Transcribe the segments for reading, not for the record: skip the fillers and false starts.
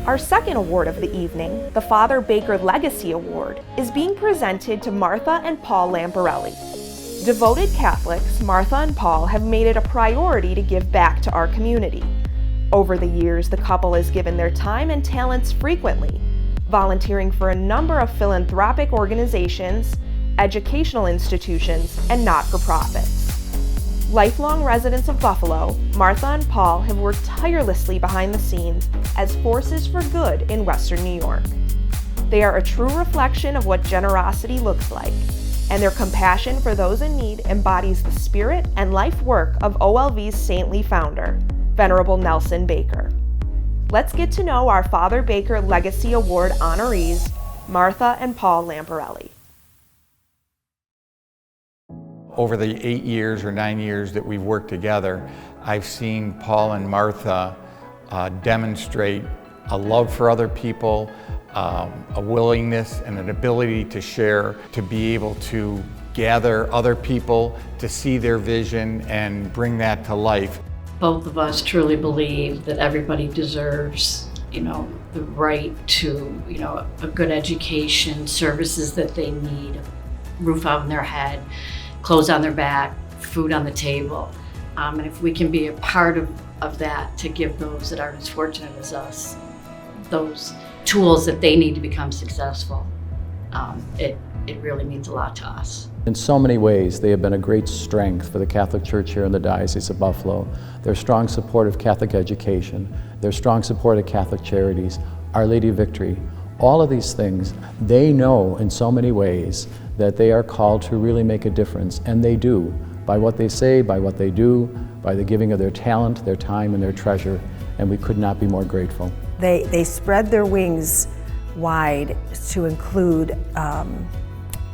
Our second award of the evening, the Father Baker Legacy Award, is being presented to Martha and Paul Lamparelli. Devoted Catholics, Martha and Paul have made it a priority to give back to our community. Over the years, the couple has given their time and talents frequently, volunteering for a number of philanthropic organizations, educational institutions, and not-for-profits. Lifelong residents of Buffalo, Martha and Paul have worked tirelessly behind the scenes as forces for good in Western New York. They are a true reflection of what generosity looks like, and their compassion for those in need embodies the spirit and life work of OLV's saintly founder, Venerable Nelson Baker. Let's get to know our Father Baker Legacy Award honorees, Martha and Paul Lamparelli. Over the 8 years or 9 years that we've worked together, I've seen Paul and Martha demonstrate a love for other people, a willingness and an ability to share, to be able to gather other people, to see their vision and bring that to life. Both of us truly believe that everybody deserves, the right to, a good education, services that they need, a roof over their head, clothes on their back, food on the table. And if we can be a part of that to give those that aren't as fortunate as us those tools that they need to become successful, it really means a lot to us. In so many ways, they have been a great strength for the Catholic Church here in the Diocese of Buffalo. Their strong support of Catholic education, their strong support of Catholic charities, Our Lady of Victory, all of these things, they know in so many ways that they are called to really make a difference, and they do, by what they say, by what they do, by the giving of their talent, their time, and their treasure, and we could not be more grateful. They spread their wings wide to include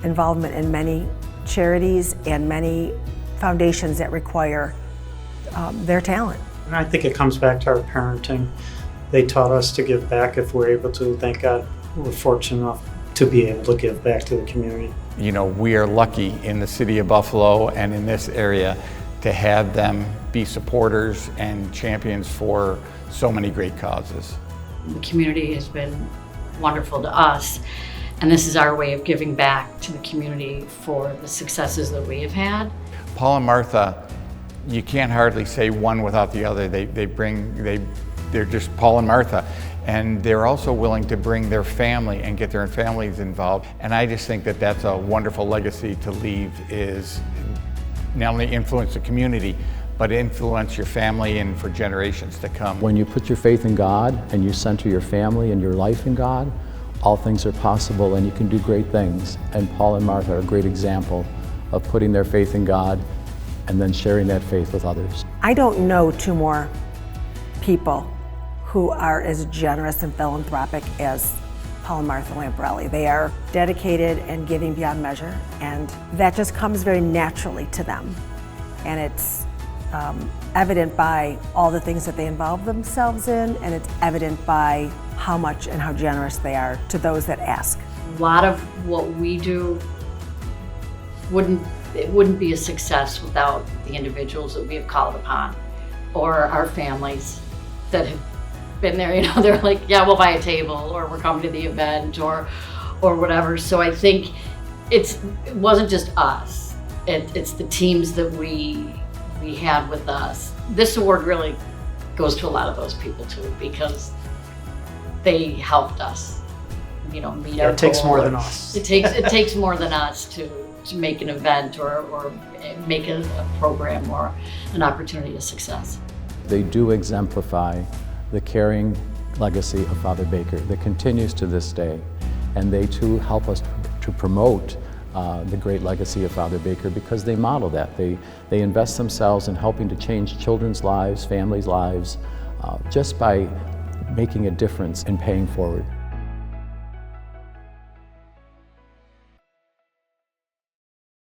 involvement in many charities and many foundations that require their talent. And I think it comes back to our parenting. They taught us to give back if we're able to. Thank God we're fortunate enough to be able to give back to the community. We are lucky in the city of Buffalo and in this area to have them be supporters and champions for so many great causes. The community has been wonderful to us, and this is our way of giving back to the community for the successes that we have had. Paul and Martha, you can't hardly say one without the other. They're just Paul and Martha. And they're also willing to bring their family and get their families involved. And I just think that that's a wonderful legacy to leave, is not only influence the community, but influence your family and for generations to come. When you put your faith in God and you center your family and your life in God, all things are possible and you can do great things. And Paul and Martha are a great example of putting their faith in God and then sharing that faith with others. I don't know two more people who are as generous and philanthropic as Paul and Martha Lamparelli. They are dedicated and giving beyond measure, and that just comes very naturally to them. And it's evident by all the things that they involve themselves in, and it's evident by how much and how generous they are to those that ask. A lot of what we do wouldn't be a success without the individuals that we have called upon, or our families that have been there. They're like, yeah, we'll buy a table, or we're coming to the event, or whatever. So I think it wasn't just us. It's the teams that we had with us. This award really goes to a lot of those people too, because they helped us, meet our goal. It takes more than us. It takes more than us to make an event or make a program or an opportunity a success. They do exemplify the caring legacy of Father Baker that continues to this day. And they too help us to promote the great legacy of Father Baker, because they model that. They invest themselves in helping to change children's lives, families' lives, just by making a difference in paying forward.